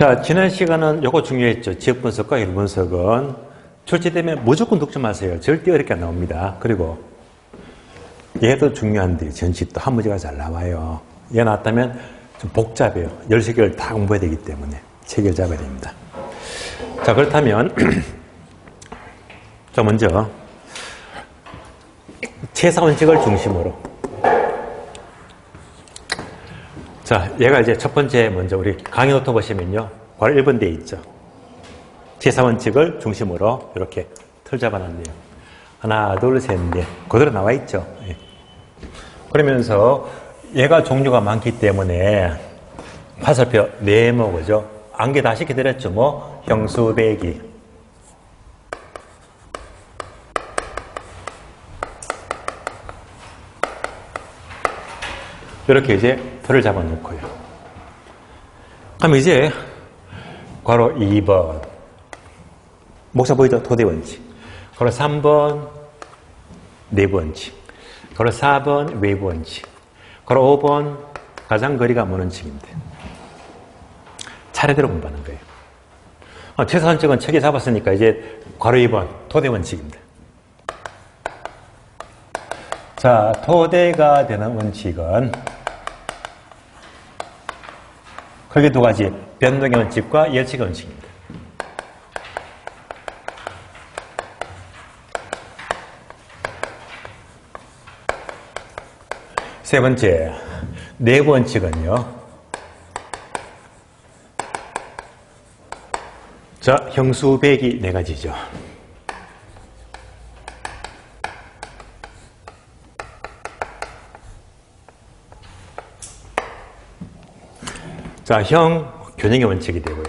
자, 지난 시간은 요거 중요했죠. 지역 분석과 일 분석은 출제되면 무조건 독점하세요. 절대 어렵게 안 나옵니다. 그리고 얘도 중요한데 전치 또 한 문제가 잘 나와요. 얘 나왔다면 좀 복잡해요. 13개를 다 공부해야 되기 때문에 체계를 잡아야 됩니다. 자, 그렇다면 자, 먼저 최사원칙을 중심으로, 자, 얘가 이제 첫 번째, 먼저 우리 강의 노트 보시면요, 바로 1번 돼 있죠. 최사원칙을 중심으로 이렇게 틀 잡아놨네요. 하나, 둘, 셋, 넷. 그대로 나와 있죠. 예. 그러면서 얘가 종류가 많기 때문에 화살표 네모, 그죠? 안개 다 시켜드렸죠. 뭐 형수배기, 이렇게 이제 틀을 잡아놓고요. 그럼 이제 괄호 2번 목차 보이죠? 토대원칙. 괄호 3번 내부원칙. 괄호 4번 외부원칙. 괄호 5번 가장 거리가 먼 원칙입니다. 차례대로 공부하는 거예요. 최사원칙은 체계 잡았으니까 이제 괄호 2번 토대원칙입니다. 자, 토대가 되는 원칙은 크게 두 가지, 변동의 원칙과 예측의 원칙입니다. 세 번째, 내부 원칙은요. 자, 형수배기 네 가지죠. 자, 형, 균형의 원칙이 되고요.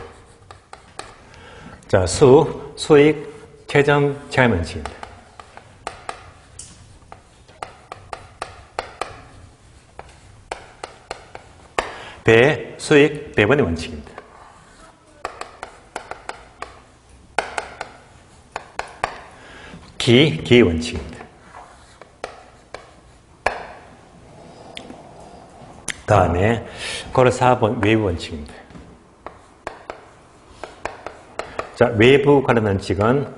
자, 수익, 최정, 체감 원칙입니다. 배, 수익, 배분의 원칙입니다. 기의 원칙입니다. 다음에 괄호 4번 외부 원칙입니다. 자, 외부 관련 원칙은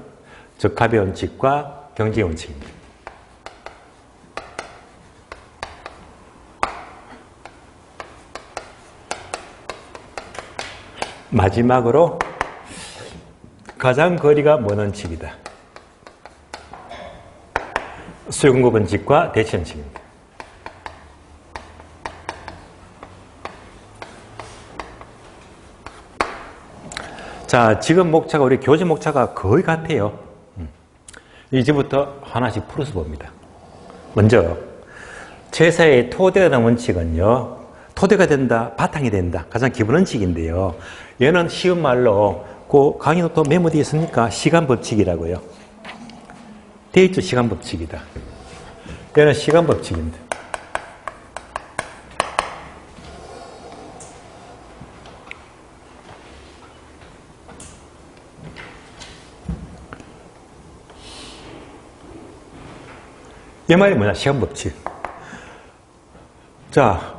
적합의 원칙과 경쟁의 원칙입니다. 마지막으로 가장 거리가 먼 원칙이다. 수요공급 원칙과 대치 원칙입니다. 자, 지금 목차가 우리 교재 목차가 거의 같아요. 이제부터 하나씩 풀어서 봅니다. 먼저 최사의 토대가 되는 원칙은요, 토대가 된다, 바탕이 된다, 가장 기본 원칙인데요. 얘는 쉬운 말로 그 강의 노트 메모되어 있으니까 시간 법칙이라고요. 되어 있죠, 시간 법칙이다. 얘는 시간 법칙입니다. 이 말이 뭐냐? 시간 법칙. 자,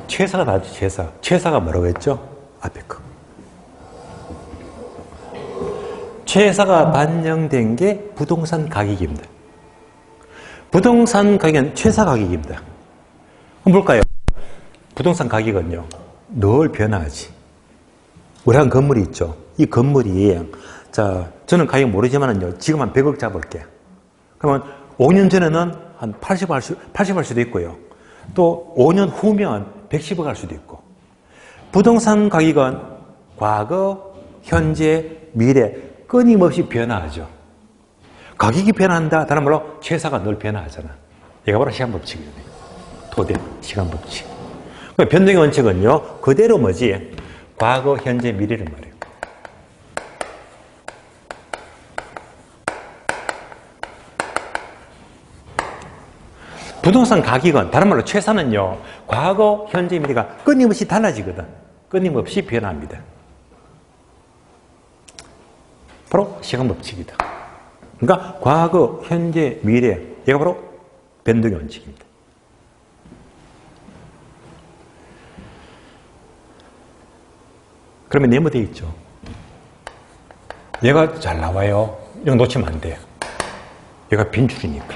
최사가 나왔죠, 최사. 최사가 뭐라고 했죠? 앞에 거. 최사가 반영된 게 부동산 가격입니다. 부동산 가격은 최사 가격입니다. 그럼 볼까요? 부동산 가격은요, 늘 변화하지. 우리 한 건물이 있죠. 이 건물이, 자, 저는 가격 모르지만은요, 지금 한 100억 잡을게. 그러면 5년 전에는 한 80 할 수도 있고요. 또 5년 후면 110억 할 수도 있고. 부동산 가격은 과거, 현재, 미래 끊임없이 변화하죠. 가격이 변한다. 다른 말로 최사가 늘 변화하잖아. 얘가 바로 시간 법칙이에요. 토대, 시간 법칙. 변동의 원칙은요, 그대로 뭐지? 과거, 현재, 미래를 말해요. 부동산 가격은, 다른 말로 최사는요, 과거, 현재, 미래가 끊임없이 달라지거든. 끊임없이 변화합니다. 바로 시간 법칙이다. 그러니까 과거, 현재, 미래, 얘가 바로 변동의 원칙입니다. 그러면 네모되어 있죠. 얘가 잘 나와요. 이거 놓치면 안 돼요. 얘가 빈줄이니까.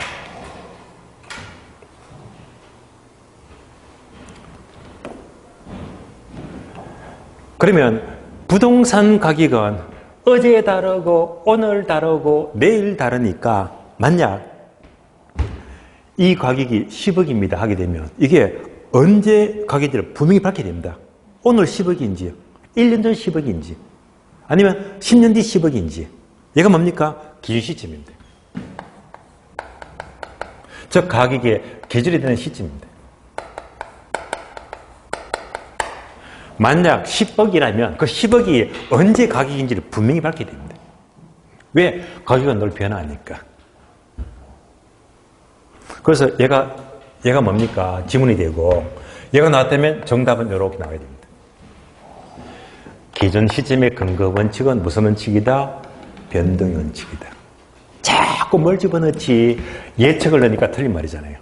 그러면 부동산 가격은 어제 다르고 오늘 다르고 내일 다르니까 만약 이 가격이 10억입니다 하게 되면 이게 언제 가격인지를 분명히 밝혀야 됩니다. 오늘 10억인지 1년 전 10억인지 아니면 10년 뒤 10억인지 얘가 뭡니까? 기준 시점입니다. 즉 가격의 계절이 되는 시점입니다. 만약 10억이라면 그 10억이 언제 가격인지를 분명히 밝혀야 됩니다. 왜? 가격은 늘 변화하니까. 그래서 얘가 뭡니까? 지문이 되고 얘가 나왔다면 정답은 이렇게 나와야 됩니다. 기존 시점의 근거 원칙은 무슨 원칙이다? 변동의 원칙이다. 자꾸 뭘 집어넣지 예측을 넣으니까 틀린 말이잖아요.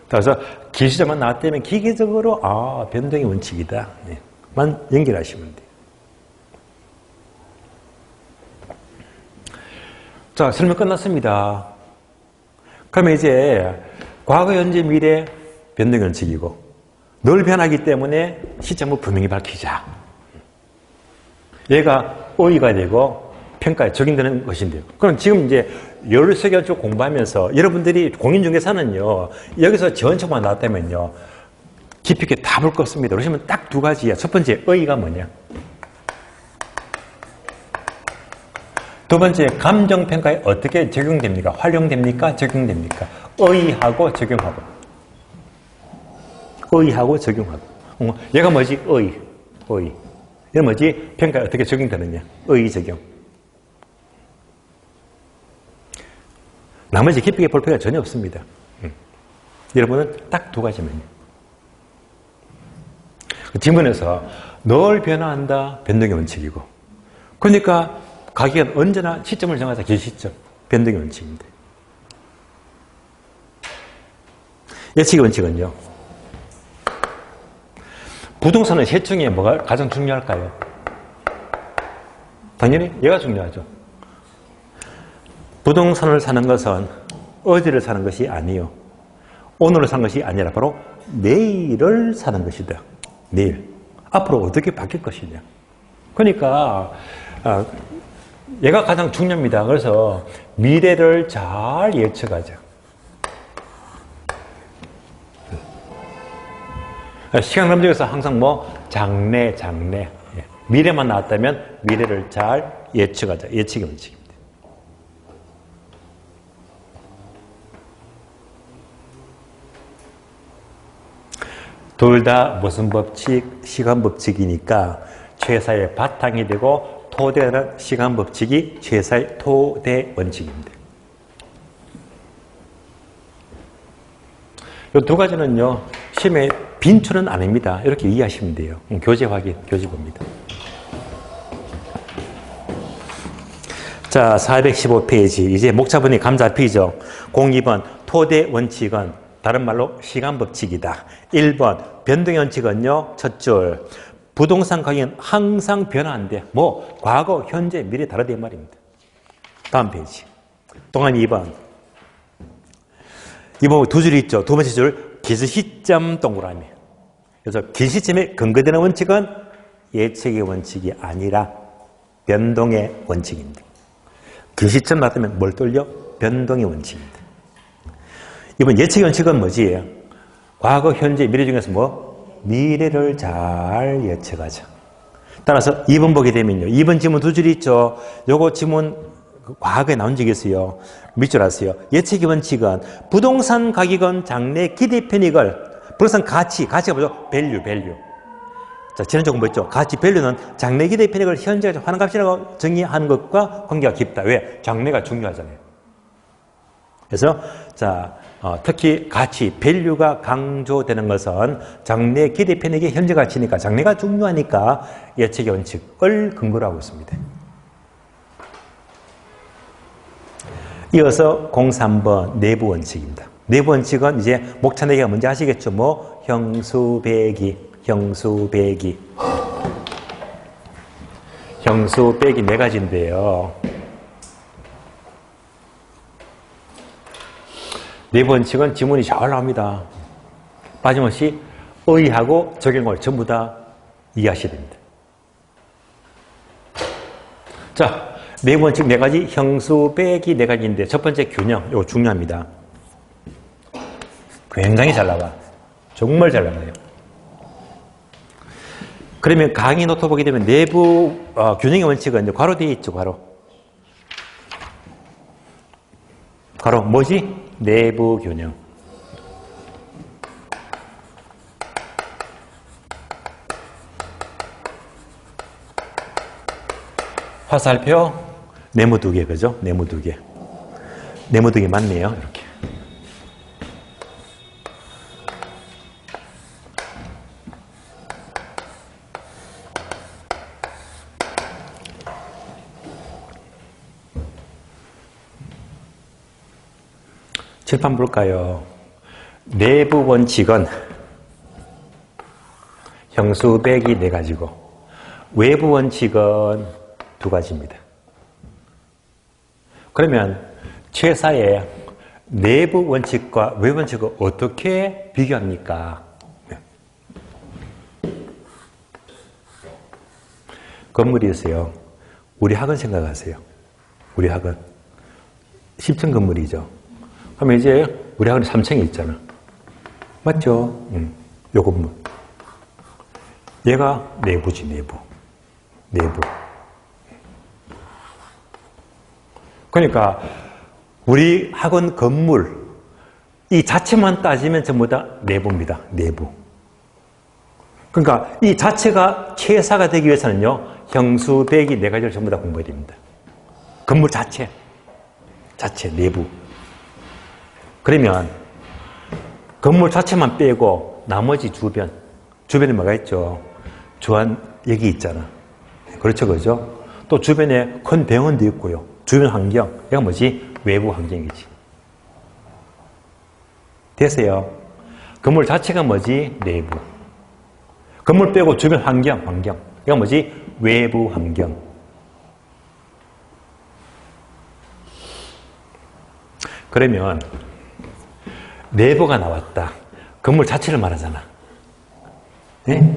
그래서 기시점만 나왔다면 기계적으로 변동의 원칙이다. 만 연결하시면 돼요. 자, 설명 끝났습니다. 그러면 이제 과거, 현재, 미래 변동의 원칙이고 늘 변하기 때문에 시점을 분명히 밝히자. 얘가 어휘가 되고 평가에 적용되는 것인데요. 그럼 지금 이제 13개 쭉 공부하면서 여러분들이 공인중개사는요, 여기서 지원책만 나왔다면요, 깊이 있게 다 볼 거 없습니다. 그러시면 딱 두 가지야. 첫 번째, 어휘가 뭐냐? 두 번째, 감정평가에 어떻게 적용됩니까? 활용됩니까? 적용됩니까? 어휘하고 적용하고. 어휘하고 적용하고. 얘가 뭐지? 어휘. 얘는 뭐지? 평가에 어떻게 적용되느냐? 어휘 적용. 나머지 깊게 볼 필요가 전혀 없습니다. 여러분은 딱 두 가지만요. 지문에서 늘 변화한다, 변동의 원칙이고. 그러니까 가격은 언제나 시점을 정하자, 기시점, 변동의 원칙입니다. 예측의 원칙은요. 부동산의 세 중에 뭐가 가장 중요할까요? 당연히 얘가 중요하죠. 부동산을 사는 것은 어제를 사는 것이 아니요. 오늘을 사는 것이 아니라 바로 내일을 사는 것이다. 내일. 앞으로 어떻게 바뀔 것이냐. 그러니까 얘가 가장 중요합니다. 그래서 미래를 잘 예측하자. 시간 검증에서 항상 장래. 미래만 나왔다면 미래를 잘 예측하자. 예측의 원칙입니다. 둘 다 무슨 법칙? 시간 법칙이니까 최사의 바탕이 되고 토대는 시간 법칙이 최사의 토대 원칙입니다. 이 두 가지는요, 시험에 빈출은 아닙니다. 이렇게 이해하시면 돼요. 교재 확인, 교재 봅니다. 자, 415페이지. 이제 목차분이 감 잡히죠. 02번, 토대 원칙은 다른 말로 시간 법칙이다. 1번, 변동의 원칙은요, 첫 줄. 부동산 가격은 항상 변화한대. 과거, 현재, 미래 다르다 이 말입니다. 다음 페이지. 동안 2번. 이번 두 줄이 있죠. 두 번째 줄, 기술 시점 동그라미. 그래서 기시점에 근거되는 원칙은 예측의 원칙이 아니라 변동의 원칙입니다. 기시점 나타나면 뭘 돌려? 변동의 원칙입니다. 이번 예측의 원칙은 뭐지? 과거, 현재, 미래 중에서 미래를 잘 예측하자. 따라서 2번 보게 되면요. 2번 지문 두 줄이 있죠. 요거 지문 과거에 나온 적이 있어요. 밑줄 아세요. 예측의 원칙은 부동산 가격은 장래 기대 편익을 부동산 가치가 뭐죠? 밸류. 자, 지난주 공부했죠. 가치 밸류는 장래 기대 편익을 현재가 하는 값이라고 정의하는 것과 관계가 깊다. 왜? 장래가 중요하잖아요. 그래서 자, 특히 가치, 밸류가 강조되는 것은 장래 기대 편익의 현재 가치니까 장래가 중요하니까 예측의 원칙을 근거로 하고 있습니다. 이어서 03번 내부 원칙입니다. 내부 원칙은 이제 목차내기가 뭔지 아시겠죠? 형수배기. 형수 빼기 4가지인데요. 네 번씩은 지문이 잘 나옵니다. 빠짐없이 의의하고 적용을 전부 다 이해하셔야 됩니다. 자, 네 번씩 4가지, 형수 빼기 4가지인데 첫 번째 균형, 이거 중요합니다. 굉장히 잘 나와. 정말 잘 나와요. 그러면 강의 노트 보게 되면 내부 균형의 원칙은 이제 괄호 뒤에 있죠, 괄호. 괄호 뭐지? 내부 균형. 화살표 네모 2개, 그죠? 네모 2개. 네모 2개 맞네요, 이렇게. 칠판 볼까요? 내부 원칙은 형수 빼기 4가지고 외부 원칙은 2가지입니다. 그러면 최사의 내부 원칙과 외부 원칙을 어떻게 비교합니까? 건물이 있어요. 우리 학원 생각하세요. 우리 학원 10층 건물이죠. 그러면 이제 우리 학원에 3층이 있잖아. 맞죠? 요 건물. 얘가 내부지, 내부. 내부. 그러니까 우리 학원 건물 이 자체만 따지면 전부 다 내부입니다. 내부. 그러니까 이 자체가 최사가 되기 위해서는요. 형수 빼기 4가지를 전부 다 공부해야 됩니다. 건물 자체. 자체, 내부. 그러면 건물 자체만 빼고 나머지 주변. 주변에 뭐가 있죠? 주안 여기 있잖아. 그렇죠, 그죠? 또 주변에 큰 병원도 있고요. 주변 환경. 얘가 뭐지? 외부 환경이지. 됐어요? 건물 자체가 뭐지? 내부. 건물 빼고 주변 환경. 얘가 뭐지? 외부 환경. 그러면 내부가 나왔다. 건물 자체를 말하잖아. 네?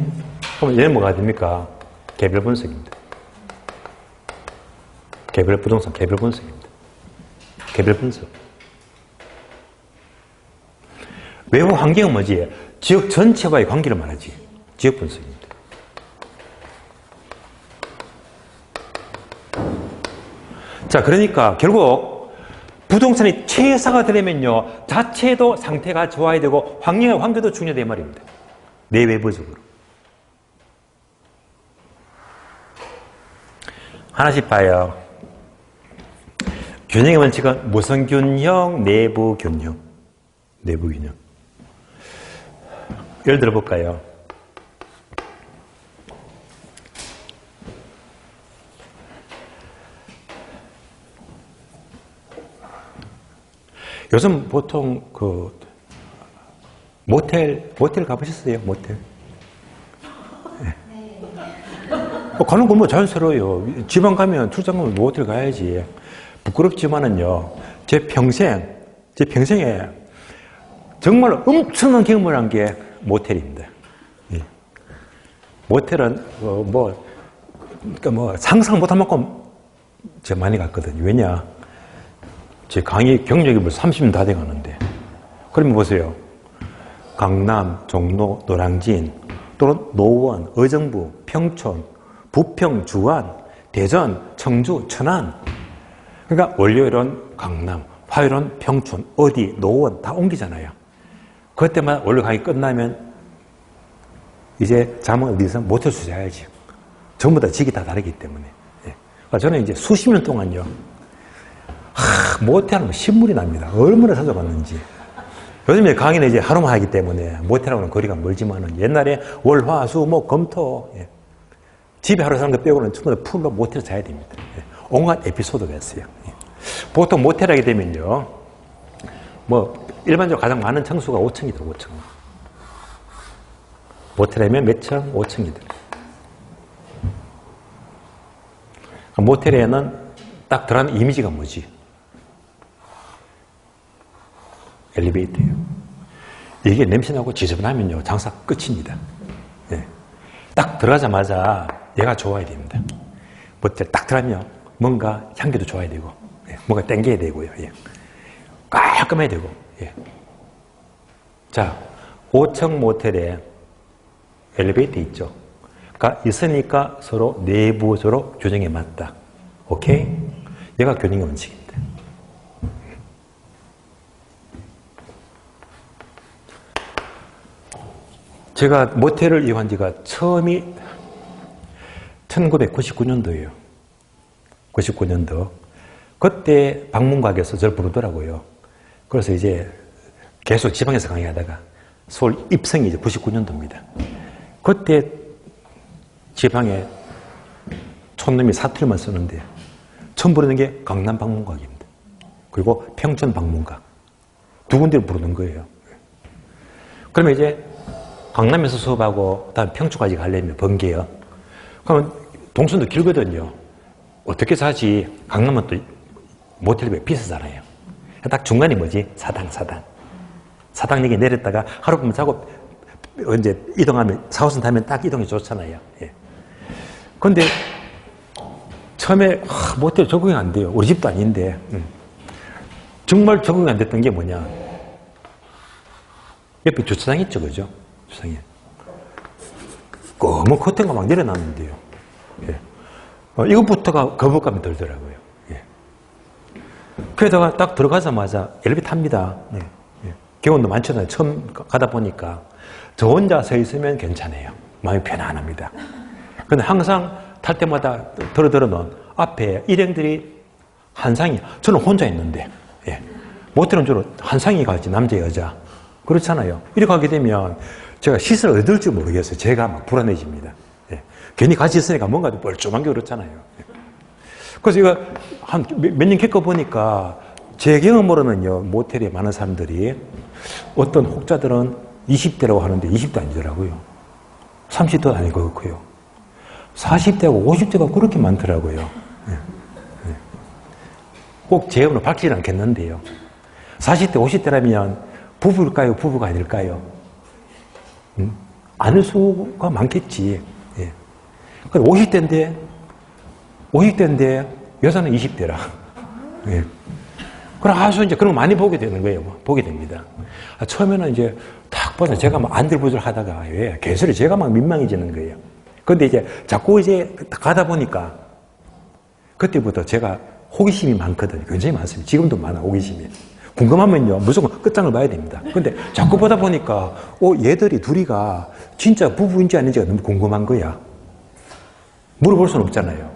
그럼 얘는 뭐가 됩니까? 개별 분석입니다. 개별 부동산, 개별 분석입니다. 개별 분석. 외부 환경은 뭐지? 지역 전체와의 관계를 말하지. 지역 분석입니다. 자, 그러니까 결국 부동산이 최사가 되려면요, 자체도 상태가 좋아야 되고 환경의 환경도 중요하다 이 말입니다. 내외부적으로. 하나씩 봐요. 균형의 원칙은 무슨 균형? 내부 균형. 내부 균형. 예를 들어 볼까요? 요즘 보통 모텔 가보셨어요? 모텔? 네. 가는 건 뭐 자연스러워요. 지방 가면 출장 가면 모텔 가야지. 부끄럽지만은요, 제 평생에 정말 엄청난 경험을 한 게 모텔입니다. 예. 모텔은 상상 못할 만큼 제가 많이 갔거든요. 왜냐? 제 강의 경력이 벌써 30년 다 돼가는데. 그러면 보세요. 강남, 종로, 노량진, 또는 노원, 의정부, 평촌, 부평, 주안, 대전, 청주, 천안. 그러니까 월요일은 강남, 화요일은 평촌, 어디, 노원 다 옮기잖아요. 그때만 월요일 강의 끝나면 이제 잠은 어디서 모텔에서 자야지. 전부 다 직이 다 다르기 때문에. 예. 그러니까 저는 이제 수십 년 동안요. 모텔하면 신물이 납니다. 얼마나 찾아봤는지. 요즘에 강의는 이제 하루만 하기 때문에 모텔하고는 거리가 멀지만은 옛날에 월, 화, 수, 목, 금, 토. 예. 집에 하루 사는 거 빼고는 전부 다 풀로 모텔에서 자야 됩니다. 예. 온갖 에피소드가 있어요. 예. 보통 모텔 하게 되면요. 일반적으로 가장 많은 층수가 5층이더라고요, 5층. 모텔 하면 몇 층? 5층이더라고요. 모텔에는 딱 들어가는 이미지가 뭐지? 엘리베이터예요. 이게 냄새나고 지저분하면요, 장사 끝입니다. 예. 딱 들어가자마자 얘가 좋아야 됩니다. 모텔 딱 들어가면 뭔가 향기도 좋아야 되고, 예. 뭔가 땡겨야 되고요. 예. 깔끔해야 되고. 예. 자, 5층 모텔에 엘리베이터 있죠. 가 있으니까 서로 내부적으로 교정에 맞다. 오케이? 얘가 교정의 원칙입니다. 제가 모텔을 이용한 지가 처음이 1999년도예요. 99년도. 그때 방문각에서 저를 부르더라고요. 그래서 이제 계속 지방에서 강의하다가 서울 입성이 이제 99년도입니다. 그때 지방에 촌놈이 사투리만 쓰는데 처음 부르는 게 강남 방문각입니다. 그리고 평촌 방문각. 두 군데를 부르는 거예요. 그러면 이제 강남에서 수업하고 다음 평촌까지 가려면 번개요. 그러면 동선도 길거든요. 어떻게 사지? 강남은 또 모텔이 비싸잖아요. 딱 중간이 뭐지? 사당. 사당역에 내렸다가 하룻밤 자고 이제 이동하면 4호선 타면 딱 이동이 좋잖아요. 예. 근데 처음에 모텔 적응이 안 돼요. 우리 집도 아닌데. 정말 적응이 안 됐던 게 뭐냐? 옆에 주차장 있죠, 그죠? 주차장에. 검은 커튼가 막 내려놨는데요. 예. 이것부터가 거부감이 들더라고요. 예. 그러다가 딱 들어가자마자 엘리베이터 탑니다. 예. 예. 경험도 많잖아요. 처음 가다 보니까. 저 혼자 서 있으면 괜찮아요. 마음이 편안합니다. 근데 항상 탈 때마다 들어놓은 앞에 일행들이 한상이, 저는 혼자 있는데, 예. 모텔은 주로 한상이 가지, 남자, 여자. 그렇잖아요. 이렇게 가게 되면 제가 시선을 얻을 줄 모르겠어요. 제가 막 불안해집니다. 예. 괜히 같이 있으니까 뭔가 좀 뻘쭘한 게 그렇잖아요. 예. 그래서 이거 한 몇 년 겪어보니까 제 경험으로는요, 모텔에 많은 사람들이 어떤 혹자들은 20대라고 하는데 20대 아니더라고요. 30대도 아닐 것 같고요. 40대하고 50대가 그렇게 많더라고요. 예. 예. 꼭 제 이름으로 밝히지는 않겠는데요. 40대, 50대라면 부부일까요? 부부가 아닐까요? 아닐 수가 많겠지. 예. 50대인데 여자는 20대라. 예. 그럼 아주 이제 그런 거 많이 보게 되는 거예요. 보게 됩니다. 처음에는 이제 딱 보자 제가 막 안들부들 하다가 왜 개소리 제가 막 민망해지는 거예요. 근데 이제 자꾸 이제 가다 보니까 그때부터 제가 호기심이 많거든요. 굉장히 많습니다. 지금도 많아, 호기심이. 궁금하면요, 무조건 끝장을 봐야 됩니다. 근데 자꾸 보다 보니까, 얘들이 둘이가 진짜 부부인지 아닌지가 너무 궁금한 거야. 물어볼 수는 없잖아요.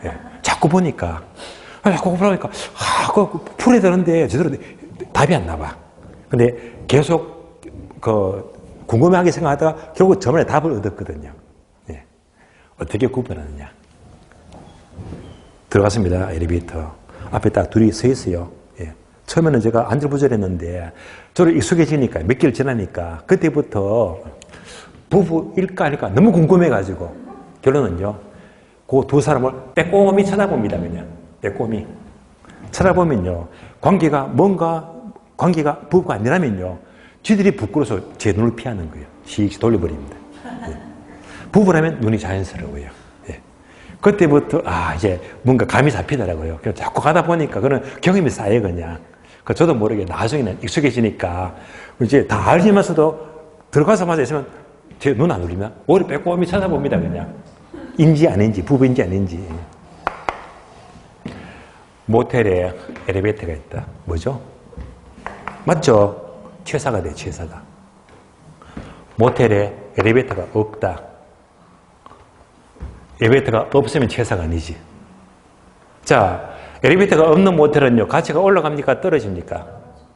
예. 자꾸 보니까, 풀어야 되는데, 제대로 답이 안 나와. 근데 계속, 궁금하게 생각하다가 결국 저만의 답을 얻었거든요. 예. 어떻게 구분하느냐. 들어갔습니다, 엘리베이터. 앞에 딱 둘이 서 있어요. 처음에는 제가 안절부절했는데 저를 익숙해지니까 몇 개를 지나니까 그때부터 부부일까 아닐까 너무 궁금해가지고 결론은요, 그 두 사람을 빼꼼히 쳐다봅니다. 그냥 빼꼼히 쳐다보면요, 관계가 부부가 아니라면요, 쥐들이 부끄러워서 제 눈을 피하는 거예요. 씩 돌려버립니다. 예. 부부라면 눈이 자연스러워요. 예. 그때부터 이제 뭔가 감이 잡히더라고요. 그래서 자꾸 가다 보니까 그런 경험이 쌓여 그냥. 저도 모르게 나중에는 익숙해지니까 이제 다 알면서도 들어가자마자 있으면 제 눈 안 울리면 오히려 빼꼼히 찾아봅니다. 그냥 인지 아닌지, 부부인지 아닌지. 모텔에 엘리베이터가 있다. 뭐죠? 맞죠? 최사가 돼, 최사가. 모텔에 엘리베이터가 없다. 엘리베이터가 없으면 최사가 아니지. 자, 엘리베이터가 없는 모텔은요, 가치가 올라갑니까? 떨어집니까?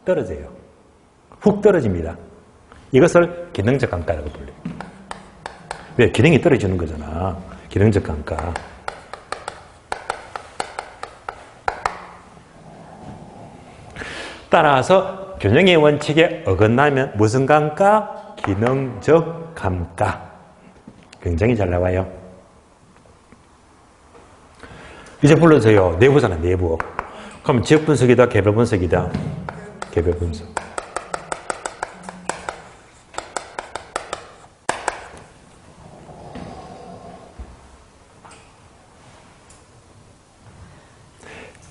떨어져요. 훅 떨어집니다. 이것을 기능적 감가라고 불러요. 왜? 기능이 떨어지는 거잖아. 기능적 감가. 따라서 균형의 원칙에 어긋나면 무슨 감가? 기능적 감가. 굉장히 잘 나와요. 이제 불러서요. 내부잖아, 내부. 그럼 지역 분석이다, 개별 분석이다. 개별 분석.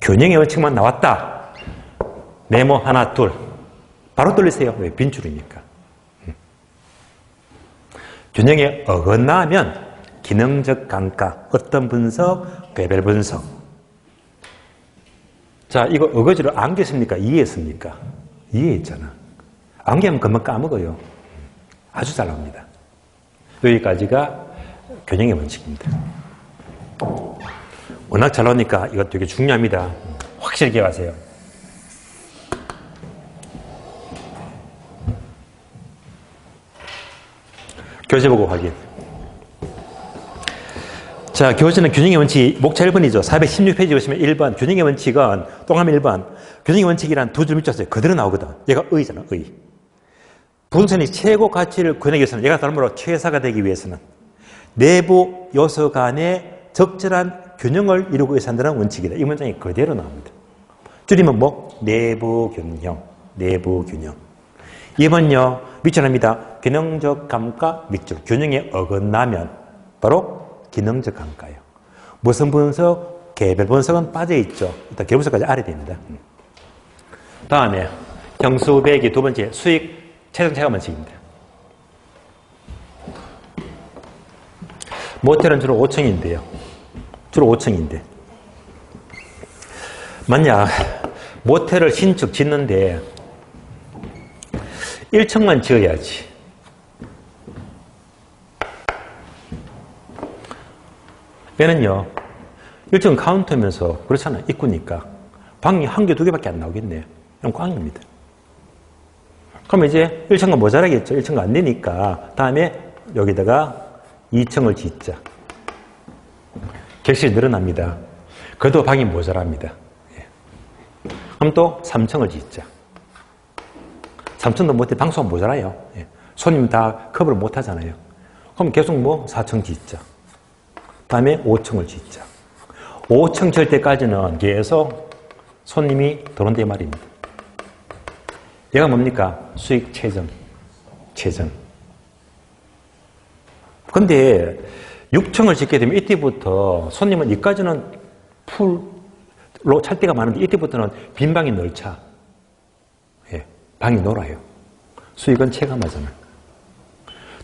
균형의 원칙만 나왔다. 네모 하나, 둘. 바로 돌리세요. 왜? 빈줄이니까. 균형에 어긋나면 기능적 감가, 어떤 분석, 개별 분석. 자, 이거 어거지로 안겼습니까? 이해했습니까? 이해했잖아. 안기하면 금방 까먹어요. 아주 잘 나옵니다. 여기까지가 균형의 원칙입니다. 워낙 잘 나오니까 이것 되게 중요합니다. 확실히 기억하세요. 교재 보고 확인. 자, 교재는 균형의 원칙, 목차 1번이죠. 416페이지 보시면 1번. 균형의 원칙은, 동그라미 1번. 균형의 원칙이란 두 줄 밑줄에 그대로 나오거든. 얘가 의잖아, 의. 분선이 최고 가치를 구현하기 위해서는, 얘가 다른 말로 최사가 되기 위해서는 내부 요소 간의 적절한 균형을 이루기 위해서 한다는 원칙이다. 이 문장이 그대로 나옵니다. 줄이면 뭐? 내부 균형, 내부 균형. 2번요, 밑줄합니다. 기능적 감가 밑줄. 균형에 어긋나면 바로 기능적 감가예요. 무슨 분석? 개별 분석은 빠져있죠. 일단 개별 분석까지 알아야 됩니다. 다음에 형수배기 두 번째 수익 최종 체감 원칙입니다. 모텔은 주로 5층인데요. 주로 5층인데 만약 모텔을 신축 짓는데 1층만 지어야지. 얘는요, 1층은 카운터면서 그렇잖아요. 입구니까. 방이 한 개, 두 개밖에 안 나오겠네요. 그럼 꽝입니다. 그럼 이제 1층은 모자라겠죠. 1층은 안 되니까. 다음에 여기다가 2층을 짓자. 객실이 늘어납니다. 그래도 방이 모자랍니다. 그럼 또 3층을 짓자. 3층도 못해 방수가 모자라요. 손님 다 커버를 못 하잖아요. 그럼 계속 뭐 4층 짓자. 다음에 5층을 짓자. 5층 질 때까지는 계속 손님이 들어온다 이 말입니다. 얘가 뭡니까? 수익 최정. 최정. 근데 6층을 짓게 되면 이때부터 손님은 이까지는 풀로 찰 때가 많은데 이때부터는 빈 방이 널 차. 예, 방이 놀아요. 수익은 체감하잖아.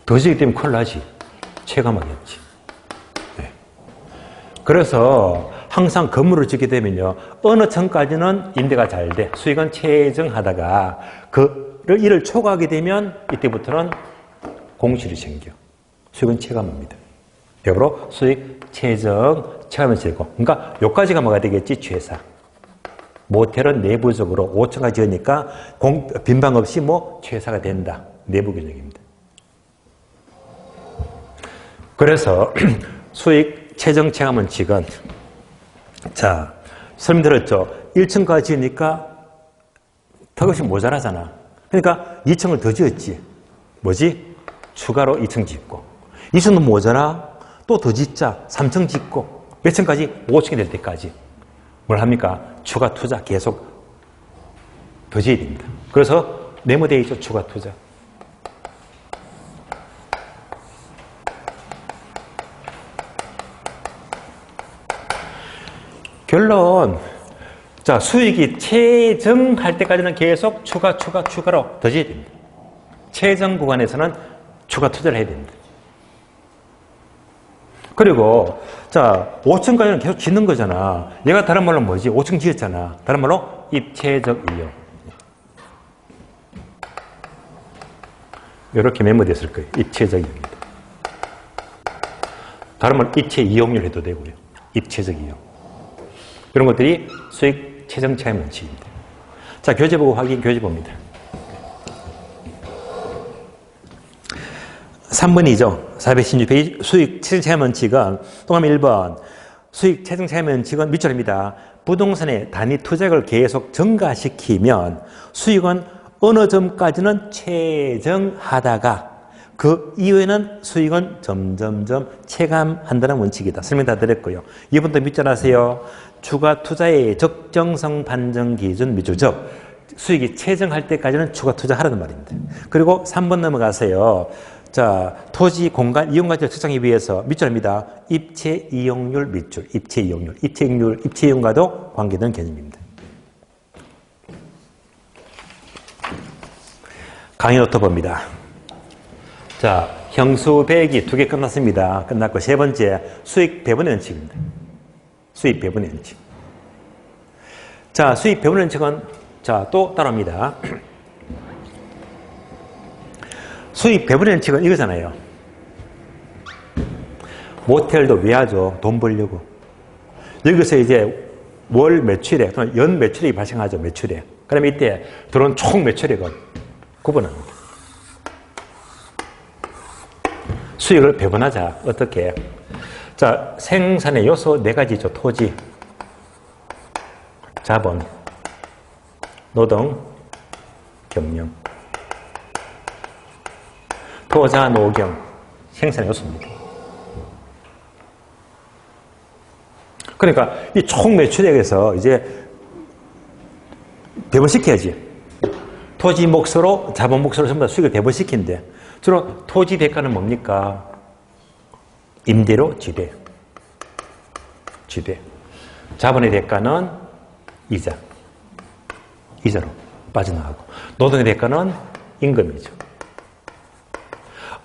더 지기 때문에 큰일 나지. 체감하겠지. 예. 그래서 항상 건물을 짓게 되면요. 어느 층까지는 임대가 잘 돼. 수익은 체정하다가 이를 초과하게 되면 이때부터는 공실이 생겨. 수익은 체감합니다. 여러분 수익 체정 체감이 되고. 그러니까 여기까지가 뭐가 되겠지? 최사. 모텔은 내부적으로 5층까지 지으니까 빈방 없이 뭐 최사가 된다. 내부 균형입니다. 그래서 수익 최정 체감 원칙은 자, 설명드렸죠. 1층까지 지으니까 턱없이 모자라잖아. 그러니까 2층을 더 지었지. 뭐지? 추가로 2층 짓고. 2층도 모자라. 또 더 짓자. 3층 짓고. 몇 층까지? 5층이 될 때까지. 뭘 합니까? 추가 투자 계속 더 지어야 됩니다. 그래서 네모되어 있죠. 추가 투자. 결론. 자, 수익이 최정할 때까지는 계속 추가로 더 지어야 됩니다. 최정 구간에서는 추가 투자를 해야 됩니다. 그리고 자, 5층까지는 계속 짓는 거잖아. 얘가 다른 말로 뭐지? 5층 지었잖아. 다른 말로 입체적 이용. 이렇게 메모됐을 거예요. 입체적 이용입니다. 다른 말로 입체 이용률 해도 되고요. 입체적 이용. 이런 것들이 수익 최정 체감 원칙입니다. 자, 교재 보고 확인, 교재 봅니다. 3번이죠. 416페이지 수익 최정 체감 원칙은 동그라미 1번 수익 최정 체감 원칙은 밑줄입니다. 부동산의 단위 투자액을 계속 증가시키면 수익은 어느 점까지는 최정하다가 그 이후에는 수익은 점점점 체감한다는 원칙이다. 설명 다 드렸고요. 이번도 밑줄하세요. 추가 투자의 적정성 판정 기준 밑줄. 즉 수익이 체정할 때까지는 추가 투자하라는 말입니다. 그리고 3번 넘어가세요. 자, 토지, 공간, 이용 가치를 측정하기 위해서 밑줄입니다. 입체 이용률 밑줄, 입체 이용률, 입체 이용률, 입체 이용과도 관계되는 개념입니다. 강의 노트 봅니다. 자, 형수 배기 2개 끝났습니다. 끝났고 세 번째 수익 배분의 원칙입니다. 수익 배분의 원칙. 자, 수익 배분의 원칙은 자, 또 따라옵니다. 수익 배분의 원칙은 이거잖아요. 모텔도 왜 하죠? 돈 벌려고. 여기서 이제 월 매출액 또는 연 매출액이 발생하죠. 매출액. 그러면 이때 들어온 총 매출액은 구분합니다. 수익을 배분하자. 어떻게? 자, 생산의 요소 4가지죠. 토지, 자본, 노동, 경영. 토자, 노경, 생산의 요소입니다. 그러니까 이 총 매출액에서 이제 배분시켜야지. 토지 몫으로, 자본 몫으로 전부 다 수익을 배분시킨대. 주로 토지 대가는 뭡니까? 임대료, 지대. 지대. 자본의 대가는 이자로 빠져나가고. 노동의 대가는 임금이죠.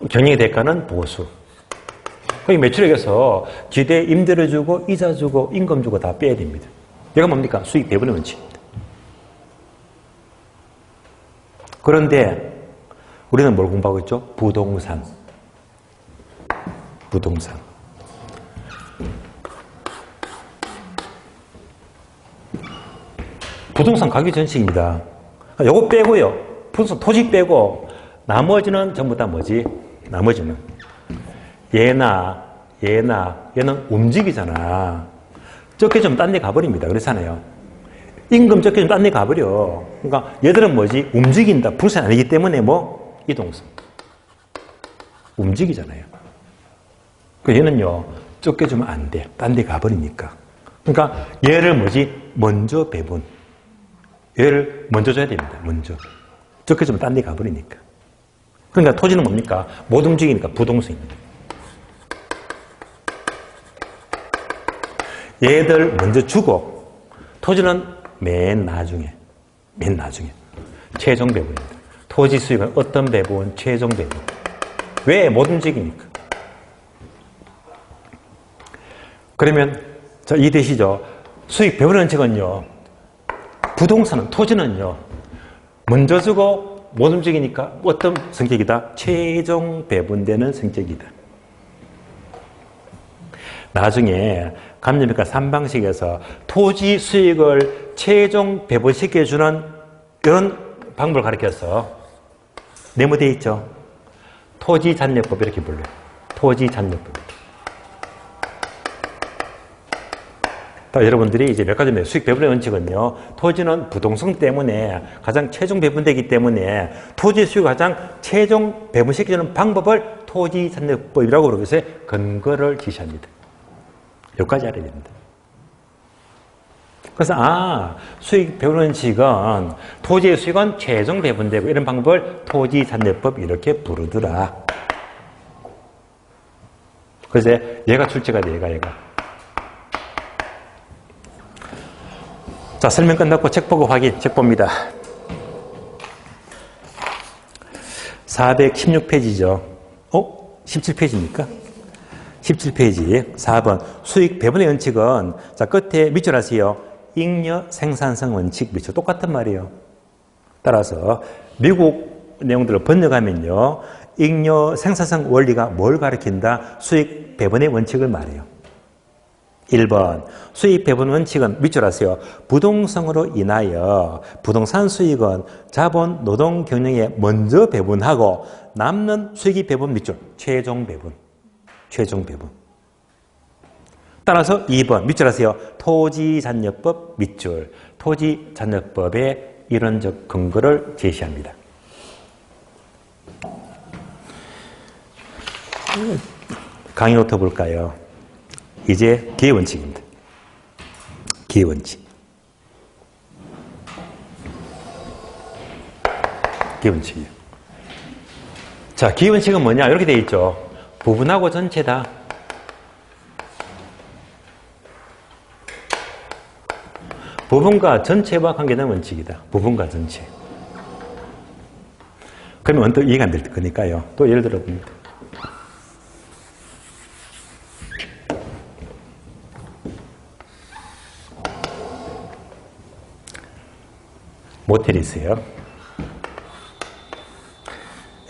경영의 대가는 보수. 거기 매출액에서 지대 임대료 주고, 이자 주고, 임금 주고 다 빼야 됩니다. 얘가 뭡니까? 수익 배분의 원칙입니다. 그런데 우리는 뭘 공부하고 있죠? 부동산. 부동산 가격 전칙입니다. 요거 빼고요. 부동산 토지 빼고 나머지는 전부 다 뭐지? 나머지는 얘는 움직이잖아. 적게 좀 딴 데 가버립니다. 그렇잖아요. 임금 적게 좀 딴 데 가버려. 그러니까 얘들은 뭐지? 움직인다. 부동산이 아니기 때문에 뭐? 이동성. 움직이잖아요. 그 얘는요, 적게 주면 안 돼. 딴 데 가버리니까. 그러니까 얘를 뭐지? 먼저 배분. 얘를 먼저 줘야 됩니다. 먼저. 적게 주면 딴 데 가버리니까. 그러니까 토지는 뭡니까? 못 움직이니까 부동성입니다. 얘들 먼저 주고, 토지는 맨 나중에. 최종 배분입니다. 토지 수익은 어떤 배분? 최종 배분. 왜? 못 움직이니까. 그러면, 자, 이해되시죠? 수익 배분 원칙은요, 부동산은, 토지는요, 먼저 주고 못 움직이니까 어떤 성격이다? 최종 배분되는 성격이다. 나중에 감정평가 3방식에서 토지 수익을 최종 배분시켜주는 이런 방법을 가르쳐서 네모되어 있죠. 토지잔여법 이렇게 불러요. 토지잔여법. 여러분들이 이제 몇 가지입니다. 수익 배분의 원칙은요. 토지는 부동성 때문에 가장 최종 배분되기 때문에 토지 수익을 가장 최종 배분시켜주는 방법을 토지잔여법이라고 그러고 있어요. 근거를 지시합니다. 여기까지 알아야 됩니다. 그래서 수익 배분 원칙은 토지의 수익은 최종 배분되고 이런 방법을 토지잔여법 이렇게 부르더라. 그래서 얘가 출제가 돼. 얘가. 자, 설명 끝났고 책 보고 확인. 책 봅니다. 416페이지죠. 17페이지입니까? 17페이지 4번 수익 배분의 원칙은 자 끝에 밑줄 하세요. 잉여 생산성 원칙 밑줄 똑같은 말이에요. 따라서 미국 내용들을 번역하면요. 잉여 생산성 원리가 뭘 가리킨다? 수익 배분의 원칙을 말해요. 1번 수익 배분 원칙은 밑줄 하세요. 부동성으로 인하여 부동산 수익은 자본, 노동, 경영에 먼저 배분하고 남는 수익이 배분 밑줄 최종 배분. 따라서 2번 밑줄 하세요. 토지잔여법 밑줄. 토지잔여법의 이론적 근거를 제시합니다. 강의 노트 볼까요? 이제 기회원칙입니다. 기회원칙. 기회원칙이요. 자, 기회원칙은 뭐냐? 이렇게 되어 있죠. 부분하고 전체다. 부분과 전체와 관계되는 원칙이다. 부분과 전체. 그러면 또 이해가 안 될 거니까요. 또 예를 들어 봅니다. 모텔이 있어요.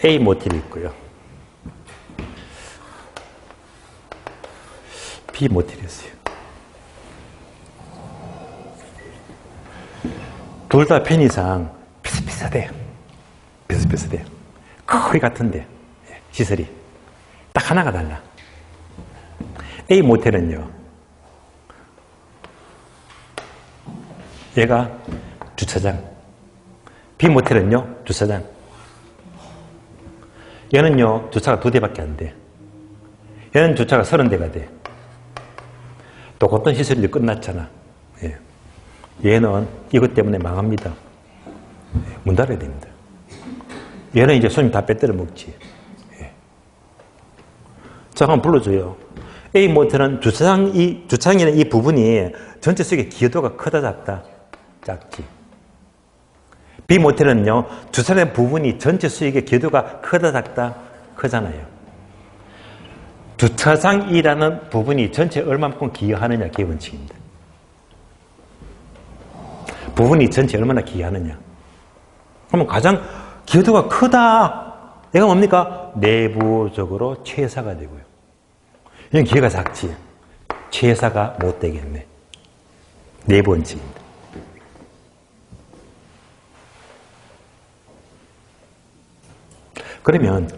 A 모텔이 있고요. B 모텔이 있어요. 둘 다 편의상 비슷비슷해요. 비슷비슷해요. 거의 같은데 시설이 딱 하나가 달라. A 모텔은요, 얘가 주차장, B 모텔은요 주차장. 얘는요 주차가 2대밖에 안 돼. 얘는 주차가 30대가 돼. 똑같은 시설이 끝났잖아. 예. 얘는 이것 때문에 망합니다. 문 닫아야 됩니다. 얘는 이제 손님 다 빼뜨려 먹지. 예. 자, 한번 불러줘요. A 모텔은 주차장이라는 이 부분이 전체 속의 기여도가 크다 작다? 작지. B 모텔은요, 주차장 부분이 전체 수익의 기여도가 크다 작다? 크잖아요. 주차장이라는 부분이 전체에 얼마만큼 기여하느냐, 기원칙입니다. 부분이 전체에 얼마나 기여하느냐. 그러면 가장 기여도가 크다. 얘가 뭡니까? 내부적으로 최사가 되고요. 이건 기여가 작지. 최사가 못 되겠네. 내부 원칙입니다. 그러면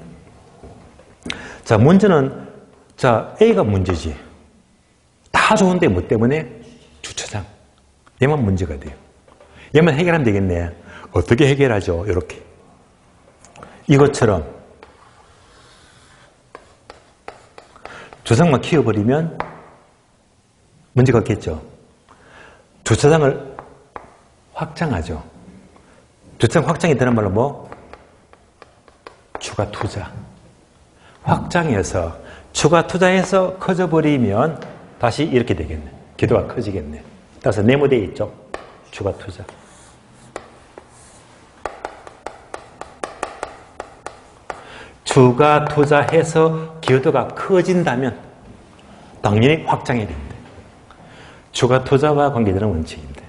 자, 문제는 자, A가 문제지. 다 좋은데 뭐 때문에? 주차장. 얘만 문제가 돼요. 얘만 해결하면 되겠네. 어떻게 해결하죠? 이렇게. 이것처럼 주차장만 키워버리면 문제가 없겠죠. 주차장을 확장하죠. 주차장 확장이 되는 말로 뭐? 추가 투자. 확장해서 추가 투자해서 커져버리면 다시 이렇게 되겠네. 기도가 커지겠네. 따라서 네모되어 있죠. 추가 투자. 추가 투자해서 기여도가 커진다면 당연히 확장해야 됩니다. 추가 투자와 관계되는 원칙입니다.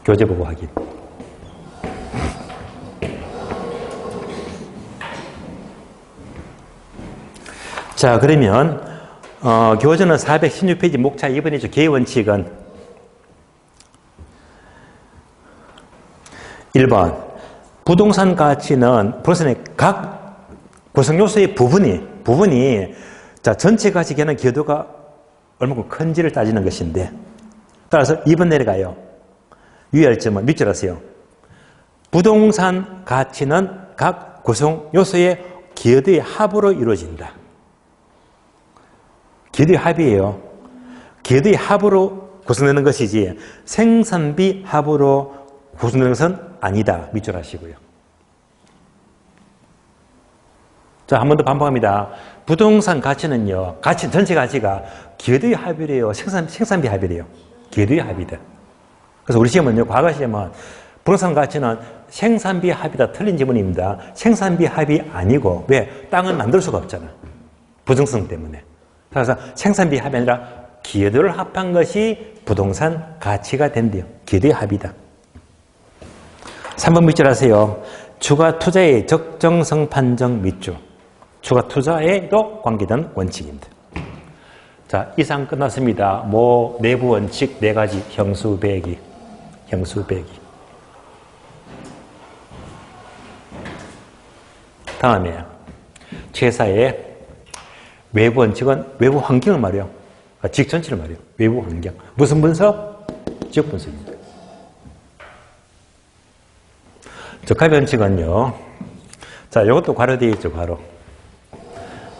교재 보고 확인. 자, 그러면 교재는 416페이지 목차 2번이죠. 기회원칙은 1번 부동산 가치는 부동산의 각 구성 요소의 부분이 자, 전체 가치 계는 기여도가 얼마큼 큰지를 따지는 것인데, 따라서 2번 내려가요. 유의할 점은 밑줄 하세요. 부동산 가치는 각 구성 요소의 기여도의 합으로 이루어진다. 기여도의 합이에요. 기여도의 합으로 구성되는 것이지 생산비 합으로 구성되는 것은 아니다. 밑줄 하시고요. 자, 한 번 더 반복합니다. 부동산 가치는요, 전체 가치가 기여도의 합이래요. 생산비 합이래요. 기여도의 합이다. 그래서 우리 시험은요, 과거 시험은 부동산 가치는 생산비 합이다. 틀린 지문입니다. 생산비 합이 아니고, 왜? 땅은 만들 수가 없잖아. 부정성 때문에. 그래서 생산비 합이 아니라 기여도를 합한 것이 부동산 가치가 된대요. 기여도의 합이다. 3번 밑줄 하세요. 추가 투자의 적정성 판정 밑줄. 추가 투자에도 관계된 원칙입니다. 자, 이상 끝났습니다. 내부 원칙 4가지 형수 배기. 다음에 최사의 외부 원칙은 외부 환경을 말해요. 지역 전체를 말해요. 외부 환경. 무슨 분석? 지역 분석입니다. 적합 원칙은요. 자, 이것도 괄호되어 있죠, 괄호.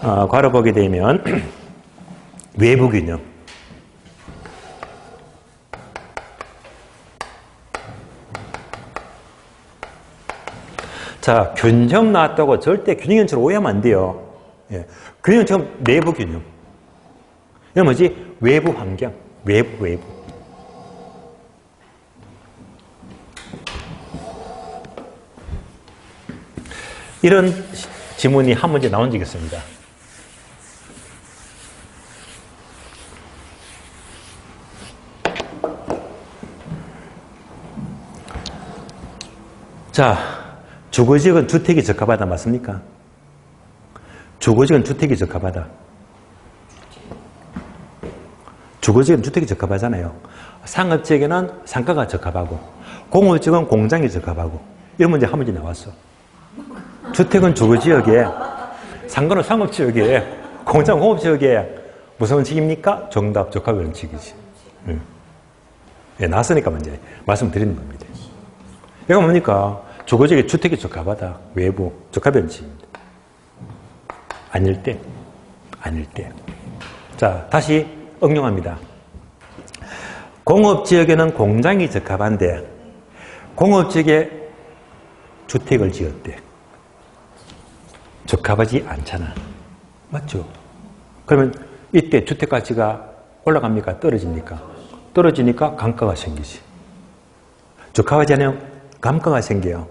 괄호 보게 되면 외부 균형. 자, 균형 나왔다고 절대 균형연처럼 오해하면 안 돼요. 예. 균형처럼 내부 균형. 이건 뭐지? 외부 환경. 외부. 이런 지문이 한 문제 나온 적이 있습니다. 자, 주거지역은 주택이 적합하다 맞습니까? 주거지역은 주택이 적합하다. 주거지역은 주택이 적합하잖아요. 상업지역에는 상가가 적합하고 공업지역은 공장이 적합하고 이런 문제 한 문제 나왔어. 주택은 주거지역에 상가는 상업지역에 공장 공업지역에 무슨 원칙입니까? 정답 적합 원칙이지. 예, 나왔으니까 문제 말씀드리는 겁니다. 이거 뭡니까? 주거지역에 주택이 적합하다. 외부 적합 원칙입니다. 아닐 때. 자, 다시 응용합니다. 공업지역에는 공장이 적합한데 공업지역에 주택을 지었대. 적합하지 않잖아. 맞죠? 그러면 이때 주택가치가 올라갑니까? 떨어집니까? 떨어지니까 감가가 생기지. 적합하지 않으면 감가가 생겨요.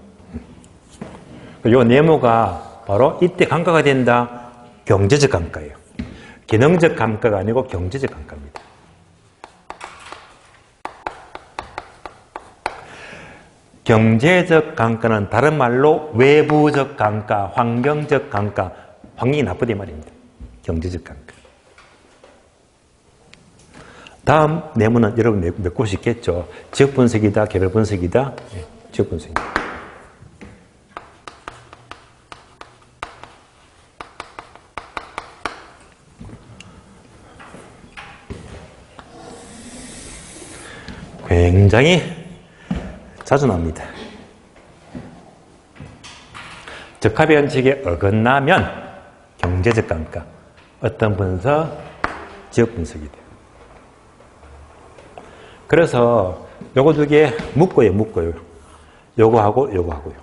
이 네모가 바로 이때 감가가 된다. 경제적 감가예요. 기능적 감가가 아니고 경제적 감가입니다. 경제적 감가는 다른 말로 외부적 감가, 환경적 감가, 환경이 나쁘다 이 말입니다. 경제적 감가. 다음 네모는 여러분 메꿀 수 있겠죠. 지역 분석이다, 개별 분석이다. 네, 지역 분석입니다. 굉장히 자주 나옵니다. 적합의 원칙에 어긋나면 경제적 감가, 어떤 분석, 지역 분석이 돼요. 그래서 요거 두 개 묶어요. 요거하고 요거하고요.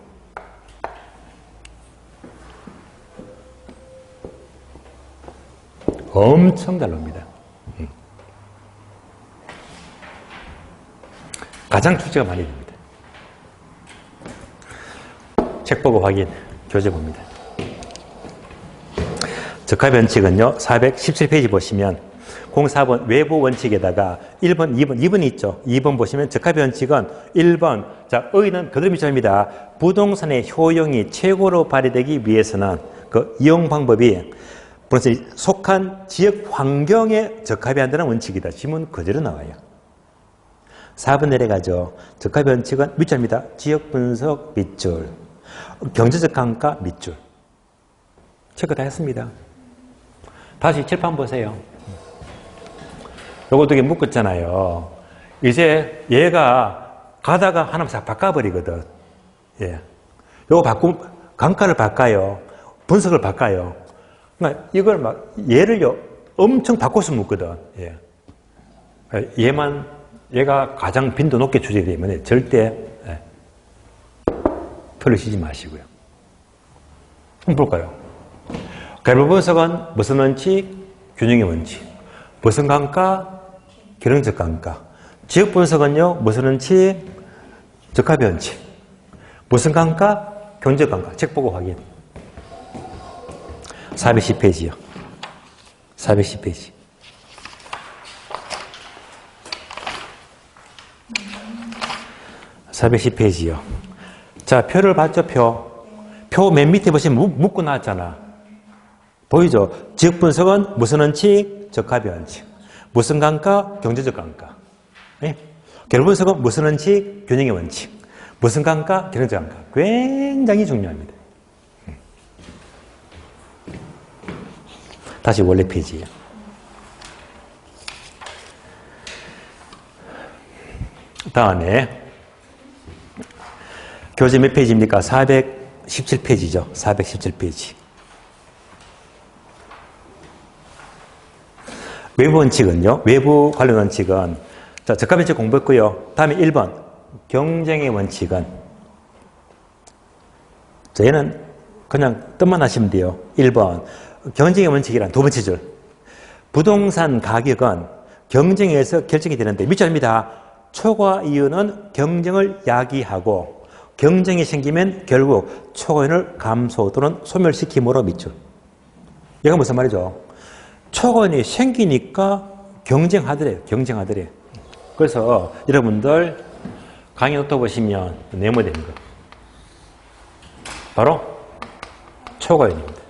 엄청 잘 나옵니다. 가장 출제가 많이 됩니다. 책 보고 확인, 교재 봅니다. 적합 원칙은요, 417페이지 보시면 04번 외부 원칙에다가 1번, 2번 있죠. 2번 보시면 적합 원칙은 1번, 자, 의의는 그대로 밑줄입니다. 부동산의 효용이 최고로 발휘되기 위해서는 그 이용 방법이 부동산이 속한 지역 환경에 적합이 한다는 원칙이다. 지문 그대로 나와요. 4번 내려가죠. 적합 원칙은 밑줄입니다. 지역 분석 밑줄, 경제적 감가 밑줄. 체크 다 했습니다. 다시 칠판 보세요. 요거 두 개 묶었잖아요. 이제 얘가 가다가 하나만 싹 바꿔버리거든. 예. 요거 감가를 바꿔요. 분석을 바꿔요. 그러니까 이걸 막, 얘를요, 엄청 바꿔서 묶거든. 예. 얘가 가장 빈도 높게 추적이 되면 절대, 틀리시지 마시고요. 한번 볼까요? 개별 분석은 무슨 원칙? 균형의 원칙. 무슨 감가? 기능적 감가. 지역 분석은요, 무슨 원칙? 적합의 원칙. 무슨 감가? 경제적 감가. 책 보고 확인. 410페이지요. 410페이지. 자, 표를 봤죠, 표. 표 맨 밑에 보시면 묶고 나왔잖아. 보이죠? 지역 분석은 무슨 원칙? 적합의 원칙. 무슨 감가? 경제적 감가. 네? 개별 분석은 무슨 원칙? 균형의 원칙. 무슨 감가? 기능적 감가. 굉장히 중요합니다. 다시 원래 페이지예요. 다음에 교재 몇 페이지입니까? 417페이지죠. 417페이지. 외부 원칙은요. 외부 관련 원칙은 자, 저가 원칙 공부했고요. 다음에 1번 경쟁의 원칙은 자, 얘는 그냥 뜻만 하시면 돼요. 1번 경쟁의 원칙이란 두 번째 줄. 부동산 가격은 경쟁에 의해서 결정이 되는데 믿지 않습니다. 초과 이유는 경쟁을 야기하고 경쟁이 생기면 결국 초과인을 감소 또는 소멸시키므로 밑줄. 이건 무슨 말이죠? 초과인이 생기니까 경쟁하더래요. 경쟁하더래요. 그래서 여러분들 강의 노트 보시면 네모되는 거. 바로 초과인입니다.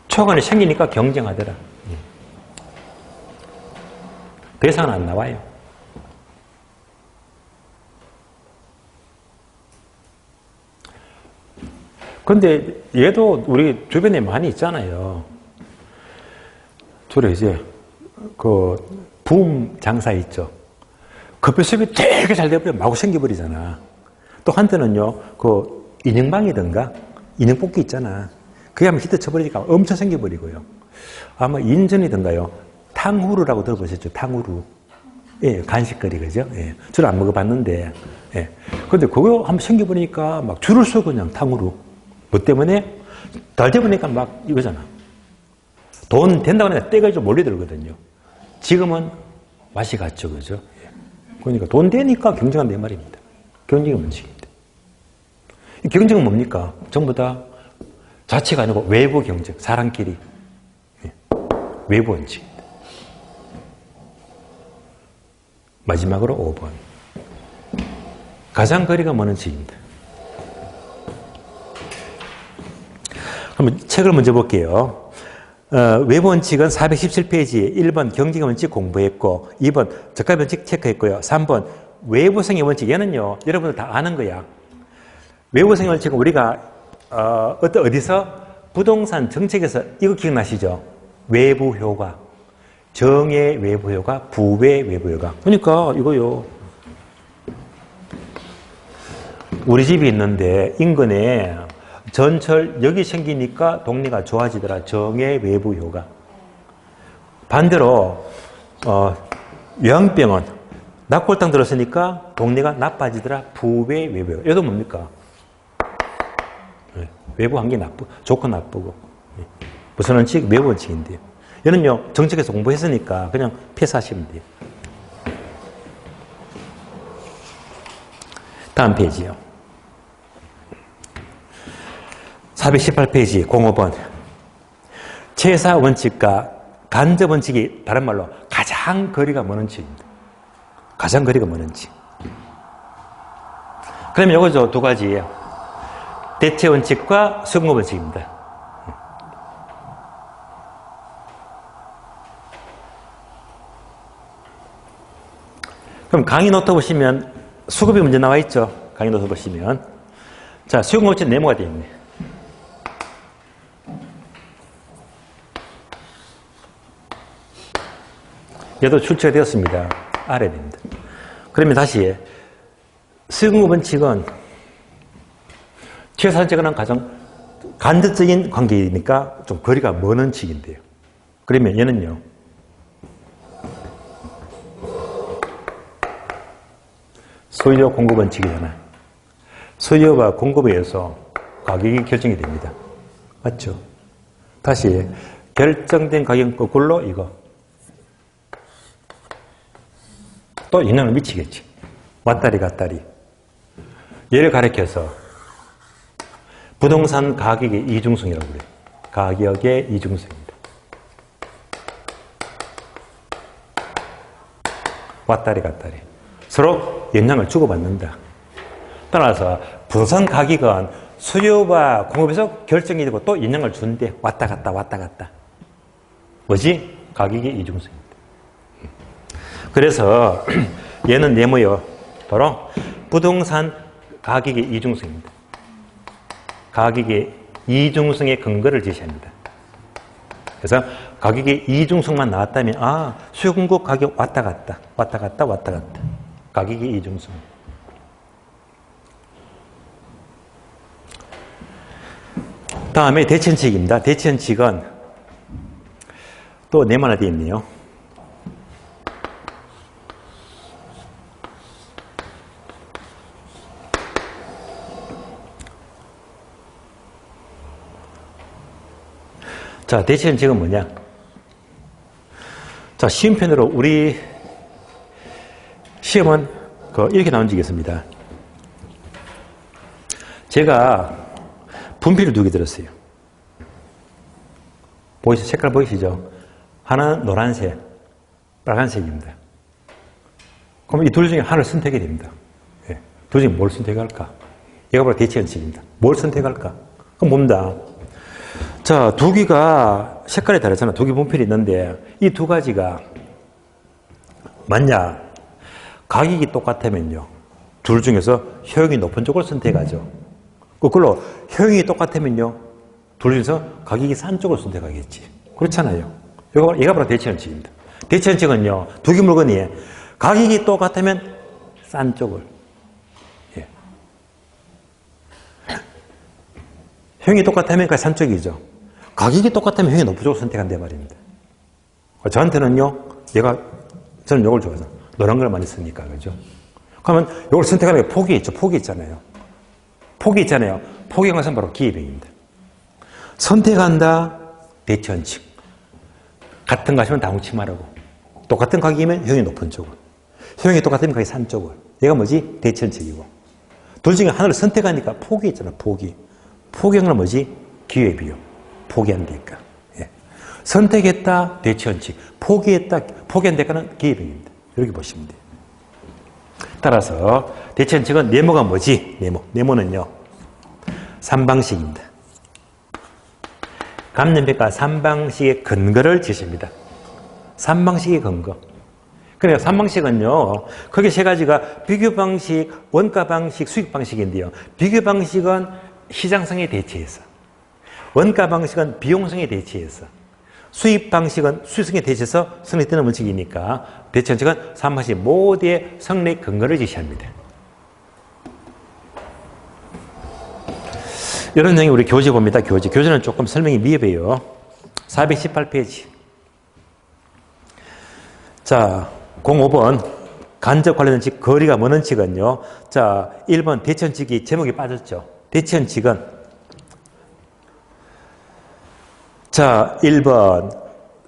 초과인이 생기니까 경쟁하더라. 그 이상은 안 나와요. 근데 얘도 우리 주변에 많이 있잖아요. 주로 이제 붐 장사 있죠. 커피 수입이 되게 잘 돼버리면 마구 생겨버리잖아. 또 한때는요, 인형방이든가 인형뽑기 있잖아. 그게 한번 히트 쳐버리니까 엄청 생겨버리고요. 아마 인전이든가요. 탕후루라고 들어보셨죠? 탕후루. 예, 간식거리, 그죠? 예. 저는 안 먹어봤는데. 예. 근데 그거 한번 생겨버리니까 막 줄을 서 그냥 탕후루. 뭐 때문에? 달 되보니까 막 이거잖아. 돈 된다고 하니까 떼가 좀 몰려들거든요. 지금은 맛이 갔죠, 그죠? 예. 그러니까 돈 되니까 경쟁한다, 이 말입니다. 경쟁이 원칙입니다. 이 경쟁은 뭡니까? 전부 다 자체가 아니고 외부 경쟁, 사람끼리. 예. 외부 원칙입니다. 마지막으로 5번. 가장 거리가 먼 원칙입니다. 그럼 책을 먼저 볼게요. 외부 원칙은 417페이지에 1번 경쟁의 원칙 공부했고 2번 저가 원칙 체크했고요. 3번 외부성의 원칙. 얘는요. 여러분들 다 아는 거야. 외부성의 원칙은 우리가 어디서? 부동산 정책에서 이거 기억나시죠? 외부 효과. 정의 외부 효과, 부의 외부 효과. 그러니까 이거요. 우리 집이 있는데 인근에 전철역이 생기니까 동네가 좋아지더라. 정의 외부 효과. 반대로 요양병원 낙골당 들었으니까 동네가 나빠지더라. 부의 외부 효과. 이것도 뭡니까? 외부 환경이 좋고 나쁘고. 무슨 원칙? 외부 원칙인데요. 얘는요, 정책에서 공부했으니까 그냥 패스하시면 돼요. 다음 페이지요. 418페이지 05번. 최사 원칙과 간접 원칙이 다른 말로 가장 거리가 먼 원칙입니다. 가장 거리가 먼 원칙. 그러면 이거죠, 두 가지예요. 대체 원칙과 수긍 원칙입니다. 그럼 강의 노트 보시면 수급이 문제 나와 있죠. 강의 노트 보시면. 자, 수급 원칙 네모가 되어 있네. 얘도 출처가 되었습니다. 알아야 됩니다. 그러면 다시 수급 원칙은 최사적인 가장 간접적인 관계이니까 좀 거리가 먼 원칙인데요. 그러면 얘는요. 소요 공급 원칙이잖아요. 소요와 공급에 의해서 가격이 결정이 됩니다. 맞죠? 다시 결정된 가격은 거꾸로 이거. 또 영향을 미치겠지. 왔다리 갔다리. 얘를 가리켜서 부동산 가격의 이중성이라고 그래요. 가격의 이중성입니다. 왔다리 갔다리. 서로 영향을 주고받는다. 따라서 부동산 가격은 수요와 공급에서 결정이 되고 또 영향을 준대. 왔다 갔다 왔다 갔다. 뭐지? 가격의 이중성입니다. 그래서 얘는 네모요. 바로 부동산 가격의 이중성입니다. 가격의 이중성의 근거를 제시합니다. 그래서 가격의 이중성만 나왔다면 수요 공급 가격 왔다 갔다 왔다 갔다 왔다 갔다. 가격의 이중성. 다음에 대체원칙입니다. 대체원칙은 또 네모 하나 되어 있네요. 자, 대체현칙은 뭐냐? 자, 쉬운 편으로 우리 시험은 이렇게 나온 적이 있습니다. 제가 분필을 2개 들었어요. 보이시죠? 색깔 보이시죠? 하나는 노란색, 빨간색입니다. 그럼 이 둘 중에 하나를 선택해야 됩니다. 예. 둘 중에 뭘 선택할까? 이거 바로 대체현칙입니다. 뭘 선택할까? 그럼 뭡니다. 자, 2개가 색깔이 다르잖아. 2개 분필이 있는데 이 2가지가 만약 가격이 똑같으면요. 둘 중에서 효용이 높은 쪽을 선택하죠. 거꾸로 효용이 똑같으면요. 둘 중에서 가격이 싼 쪽을 선택하겠지. 그렇잖아요. 얘가 바로 대체현칙입니다. 대체현칙은요. 2개 물건이 가격이 똑같으면 싼 쪽을. 예. 효용이 똑같으면 싼 쪽이죠. 가격이 똑같으면 효용이 높은 쪽을 선택한단 말입니다. 저한테는요. 저는 이걸 좋아해서 노란 걸 많이 쓰니까. 그죠? 그러면 이걸 선택하는 게 폭이 있죠. 폭이 있잖아요. 폭이 있잖아요. 폭이 것은 바로 기회비용입니다. 선택한다. 대체현칙. 같은 가시면 다 묻지 말라고. 똑같은 가격이면 효용이 높은 쪽을. 효용이 똑같으면 가격이 싼 쪽을. 얘가 뭐지? 대체현칙이고. 둘 중에 하나를 선택하니까 폭이 있잖아. 폭이. 폭경은 뭐지? 기회비용. 포기한 대가. 예. 선택했다. 대체현칙. 포기한 대가는 기회비용입니다. 이렇게 보시면 돼요. 따라서 대체현칙은 네모가 뭐지? 네모는요. 3방식입니다. 감염평가 3방식의 근거를 제시합니다. 3방식의 근거. 그래요. 3방식은요. 크게 3가지가 비교방식, 원가방식, 수익방식인데요. 비교방식은 시장성에 대체해서, 원가방식은 비용성에 대체해서, 수익방식은 수익성에 대체해서 성립되는 원칙이니까 대체원칙은 3방식 모두의 성립 근거를 제시합니다. 이런 내용이 우리 교재 봅니다. 교재는 조금 설명이 미흡해요. 418페이지. 자, 05번 간접 관련된 칙, 거리가 먼 원칙은요. 자, 1번 대체원칙이 제목이 빠졌죠. 대체원칙은 자, 1번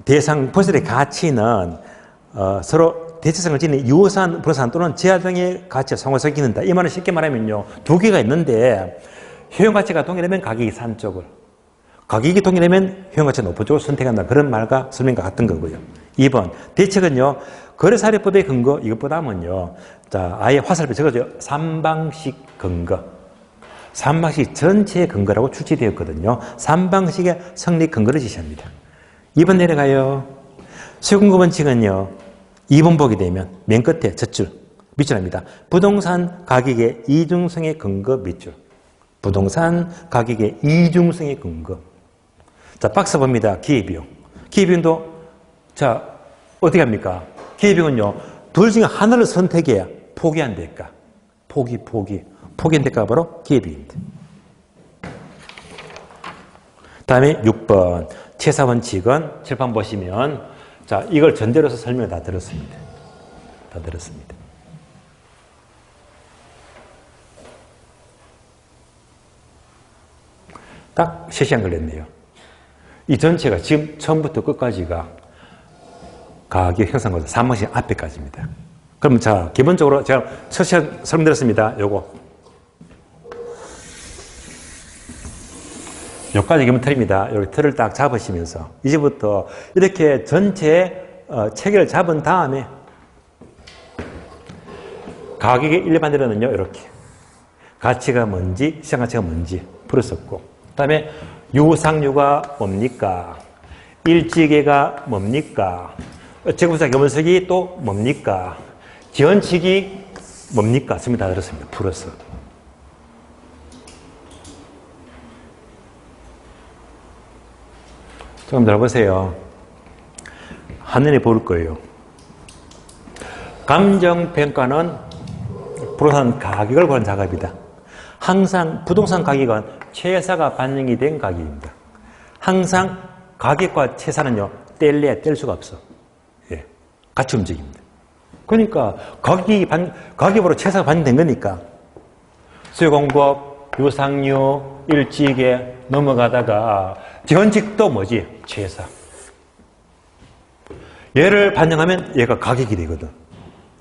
대상 포설의 가치는 서로 대체성을 지닌 유사한 불산 또는 제한등의 가치와 상호성을 기는다. 이 말은 쉽게 말하면요. 2개가 있는데 효용가치가 동일하면 가격이 싼 쪽을, 가격이 동일하면 효용가치가 높은 쪽을 선택한다. 그런 말과 설명과 같은 거고요. 2번 대책은요. 거래사례법의 근거 이것보다는요. 자, 아예 화살표 적어줘요. 3방식 근거. 3방식 전체의 근거라고 출제되었거든요. 3방식의 성립 근거를 제시합니다. 2번 내려가요. 세금구 원칙은요. 2번 보게 되면 맨 끝에 젖줄 밑줄합니다. 부동산 가격의 이중성의 근거 밑줄. 부동산 가격의 이중성의 근거. 자, 박스 봅니다. 기회비용. 기회비용도 자, 어떻게 합니까? 기회비용은요. 둘 중에 하나를 선택해야 포기한 대가. 포기한 대가가 바로 기회비용입니다. 다음에 6번 최사원칙은 칠판 보시면 자, 이걸 전제로서 설명을 다 들었습니다. 딱 3시간 걸렸네요. 이 전체가 지금 처음부터 끝까지가 가격 형성과정 3방식 앞에까지입니다. 그럼 자, 기본적으로 제가 첫 시간 설명드렸습니다. 요까지 기본 틀입니다. 여기 틀을 딱 잡으시면서 이제부터 이렇게 전체 체계를 잡은 다음에 가격의 일반으로는요. 이렇게 가치가 뭔지 시장 가치가 뭔지 풀었었고 그 다음에 유상류가 뭡니까? 일지계가 뭡니까? 제곱사 겸원석이 또 뭡니까? 지원칙이 뭡니까? 설명 다 들었습니다. 풀었어. 조금 들어보세요. 한눈에 볼 거예요. 감정평가는 부동산 가격을 보는 작업이다. 항상 부동산 가격은 최사가 반영이 된 가격입니다. 항상 가격과 최사는요, 뗄 수가 없어. 예. 같이 움직입니다. 그러니까 가격으로 최사가 반영된 거니까 수요공급, 유상류, 일찍에 넘어가다가 지원칙도 뭐지? 최사. 얘를 반영하면 얘가 가격이 되거든.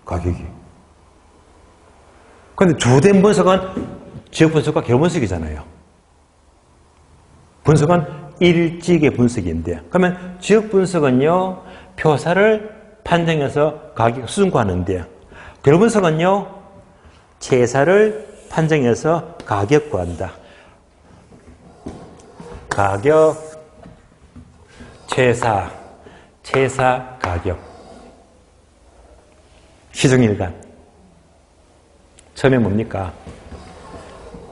가격이. 근데 주된 분석은 지역 분석과 결 분석이잖아요. 분석은 일찍의 분석인데, 그러면 지역 분석은요, 표사를 판정해서 가격 수준화하는데, 결 분석은요, 최사를 판정해서 가격 구한다. 가격, 최사 가격. 시중일간. 처음에 뭡니까?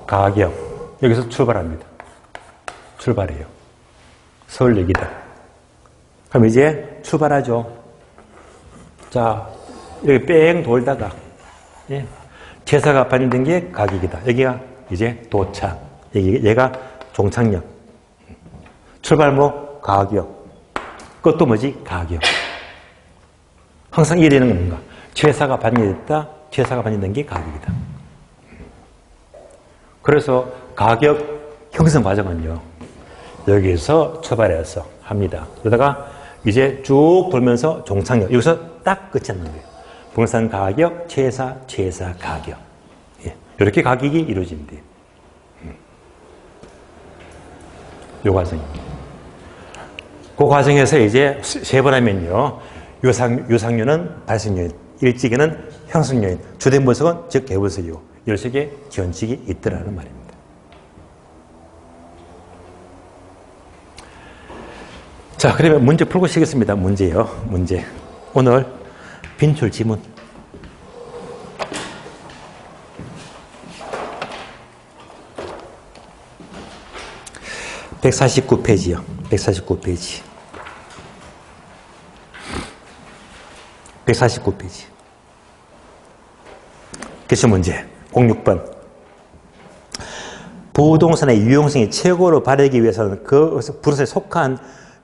가격. 여기서 출발합니다. 출발해요. 서울역이다. 그럼 이제 출발하죠. 자, 여기 뺑 돌다가, 예. 최사가 반영된 게 가격이다. 여기가 이제 도착. 얘가 종착역. 출발목, 가격. 그것도 뭐지? 가격. 항상 이래는 건가? 최사가 반영됐다. 최사가 반영된 게 가격이다. 그래서 가격 형성 과정은요, 여기서 출발해서 합니다. 그러다가 이제 쭉 돌면서 종착역. 여기서 딱 끝이 나는 거예요. 부동산 가격, 최사 가격. 예. 이렇게 가격이 이루어진대요. 이 과정입니다. 그 과정에서 이제 세 번 하면요, 유상류는 발생요인, 일찍에는 형성요인, 주된 분석은 즉 개분석이고, 이런 식의 지원칙이 있더라는 말입니다. 자, 그러면 문제 풀고 시겠습니다. 문제요. 문제. 오늘 빈출 지문. (149페이지요) 149페이지. 149페이지. 기출 문제 06번. 부동산의 유용성이 최고로 발휘하기 위해서는 그 부동산에 속한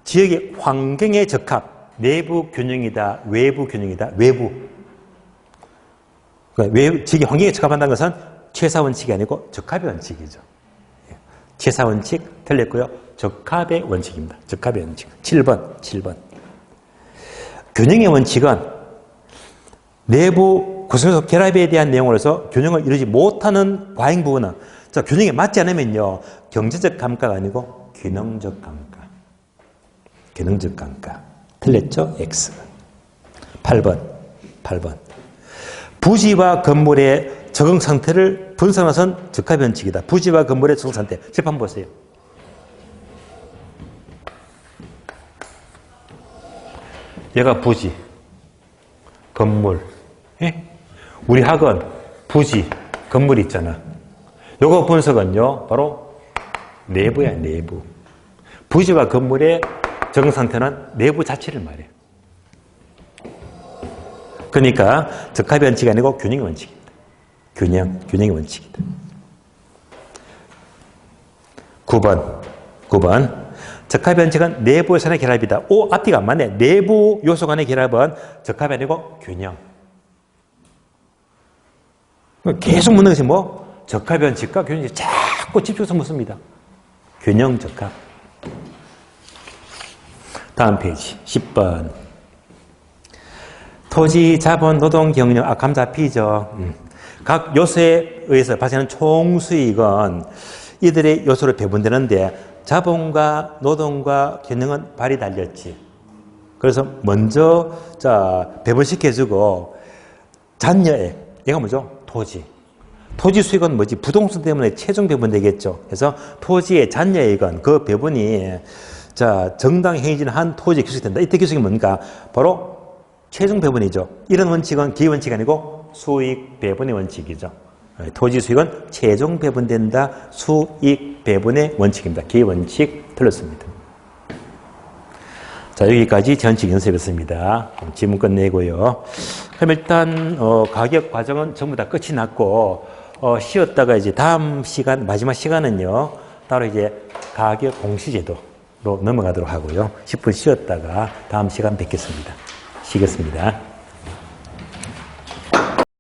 지역의 환경에 적합, 내부 균형이다, 외부 균형이다, 외부. 그러니까 지역의 환경에 적합한다는 것은 최사 원칙이 아니고 적합의 원칙이죠. 최사 원칙 틀렸고요. 적합의 원칙입니다. 적합의 원칙. 7번. 균형의 원칙은 내부 구성요소 결합에 대한 내용으로서 균형을 이루지 못하는 과잉 부분은, 자, 균형에 맞지 않으면요, 경제적 감가가 아니고 균형적 감가. 균형적 감가. 틀렸죠? X. 8번. 부지와 건물의 적응 상태를 분석하는 것은 적합의 원칙이다. 부지와 건물의 적응 상태. 재판 보세요. 얘가 부지, 건물. 예? 우리 학은 부지, 건물 있잖아. 요거 분석은요, 바로 내부야, 내부. 부지와 건물의 적응 상태는 내부 자체를 말해요. 그러니까 적합의 원칙이 아니고 균형의 원칙입니다. 균형의 원칙이다. 9번. 적합의 원칙은 내부 요소 간의 결합이다. 앞뒤가 안 맞네. 내부 요소 간의 결합은 적합이 아니고 균형. 계속 묻는 것이 뭐? 적합의 원칙과 균형이 자꾸 집중해서 묻습니다. 균형 적합. 다음 페이지 10번. 토지, 자본, 노동, 경력, 감 잡히죠. 각 요소에 의해서 발생하는 총수익은 이들의 요소로 배분되는데 자본과 노동과 경영은 발이 달렸지. 그래서 먼저 배분시켜주고 잔여액, 얘가 뭐죠? 토지. 토지 수익은 뭐지? 부동산 때문에 최종 배분되겠죠. 그래서 토지의 잔여액은 그 배분이 정당 행위지는 한 토지에 규칙된다. 이때 규칙이 뭔가? 바로 최종 배분이죠. 이런 원칙은 기회 원칙이 아니고 수익 배분의 원칙이죠. 토지 수익은 최종 배분된다. 수익 배분의 원칙입니다. 기회 원칙 틀렸습니다. 자, 여기까지 전칙 연습했습니다. 지문 끝내고요. 그럼 일단 가격 과정은 전부 다 끝이 났고 쉬었다가 이제 다음 시간, 마지막 시간은요, 따로 이제 가격 공시제도. 넘어가도록 하고요. 10분 쉬었다가 다음 시간 뵙겠습니다. 쉬겠습니다.